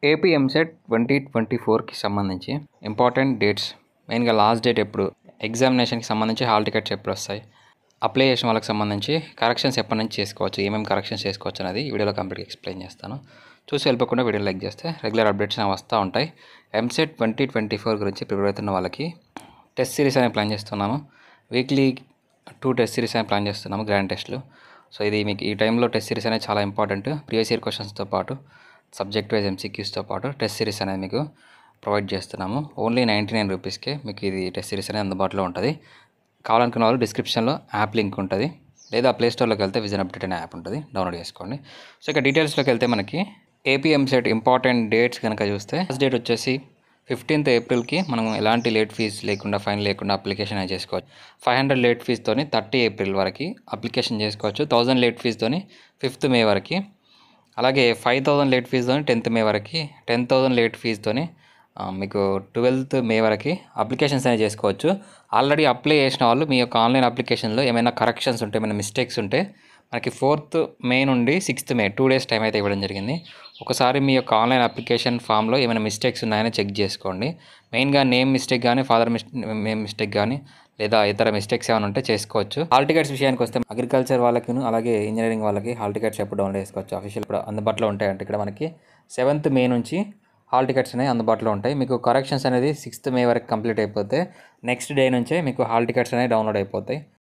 AP EAMCET 2024కి సంబంధించి important dates, మెయిన్గా last date ఎప్పుడు, ఎగ్జామినేషన్కి సంబంధించి హాల్ టికెట్స్ ఎప్పుడు వస్తాయి, అప్లై చేసిన వాళ్ళకి సంబంధించి కరెక్షన్స్ ఎప్పటి నుంచి చేసుకోవచ్చు, ఏమేమి కరెక్షన్స్ చేసుకోవచ్చు అనేది ఈ వీడియోలో కంప్లీట్గా ఎక్స్ప్లెయిన్ చేస్తాను. చూసి వెళ్ళిపోకుండా వీడియో లైక్ చేస్తే రెగ్యులర్ అప్డేట్స్ వస్తూ ఉంటాయి. ఎంసెట్ 2024 గురించి ప్రిపేర్ అవుతున్న వాళ్ళకి టెస్ట్ సిరీస్ అనేది ప్లాన్ చేస్తున్నాము. వీక్లీ 2 టెస్ట్ సిరీస్ అనేది ప్లాన్ చేస్తున్నాము, గ్రాండ్ టెస్ట్లు. సో ఇది మీకు ఈ టైంలో టెస్ట్ సిరీస్ అనేది చాలా ఇంపార్టెంట్. ప్రీవియస్ ఇయర్ క్వశ్చన్స్తో పాటు సబ్జెక్ట్ వైజ్ ఎంసీక్యూస్తో పాటు టెస్ట్ సిరీస్ అనేది మీకు ప్రొవైడ్ చేస్తున్నాము. ఓన్లీ 99 రూపీస్కే మీకు ఇది టెస్ట్ సిరీస్ అనేది అందుబాటులో ఉంటుంది. కావాలనుకున్న వాళ్ళు డిస్క్రిప్షన్లో యాప్ లింక్ ఉంటుంది, లేదా ప్లేస్టోర్లోకి వెళ్తే విజన్ అప్డేట్ అనే యాప్ ఉంటుంది, డౌన్లోడ్ చేసుకోండి. సో ఇక డీటెయిల్స్లోకి వెళ్తే మనకి ఏపీ ఎంసెట్ ఇంపార్టెంట్ డేట్స్ కనుక చూస్తే ఫస్ట్ డేట్ వచ్చేసి 15th ఏప్రిల్కి మనం ఎలాంటి లేట్ ఫీజు లేకుండా, ఫైన్ లేకుండా అప్లికేషన్ అనేది చేసుకోవచ్చు. 500 లేట్ ఫీజుతోని 30 ఏప్రిల్ వరకు అప్లికేషన్ చేసుకోవచ్చు. 1000 లేట్ ఫీజుతోని 5th మే వరకు, అలాగే 5000 లేట్ ఫీజుతోని 10th మే వరకు, 10,000 లేట్ ఫీజుతోని మీకు 12th మే వరకు అప్లికేషన్స్ అనేది చేసుకోవచ్చు. ఆల్రెడీ అప్లై చేసిన వాళ్ళు మీ యొక్క ఆన్లైన్ అప్లికేషన్లో ఏమైనా కరెక్షన్స్ ఉంటే, ఏమైనా మిస్టేక్స్ ఉంటే మనకి 4th మే నుండి 6th మే 2 days టైం అయితే ఇవ్వడం జరిగింది. ఒకసారి మీ యొక్క ఆన్లైన్ అప్లికేషన్ ఫామ్లో ఏమైనా మిస్టేక్స్ ఉన్నాయని చెక్ చేసుకోండి. మెయిన్గా నేమ్ మిస్టేక్ కానీ, ఫాదర్ నేమ్ మిస్టేక్ కానీ, లేదా ఇతర మిస్టేక్స్ ఏమైనా ఉంటే చేసుకోవచ్చు. హాల్ టికెట్స్ విషయానికి వస్తే అగ్రికల్చర్ వాళ్ళకి, అలాగే ఇంజనీరింగ్ వాళ్ళకి హాల్ టికెట్స్ ఎప్పుడు డౌన్లోడ్ చేసుకోవచ్చు, అఫీషియల్ ఇప్పుడు అందుబాటులో ఉంటాయంటే ఇక్కడ మనకి 7th మే నుంచి హాల్ టికెట్స్ అనేవి అందుబాటులో ఉంటాయి. మీకు కరెక్షన్స్ అనేది 6th మే వరకు కంప్లీట్ అయిపోతే నెక్స్ట్ డే నుంచే మీకు హాల్ టికెట్స్ అనేవి డౌన్లోడ్ అయిపోతాయి.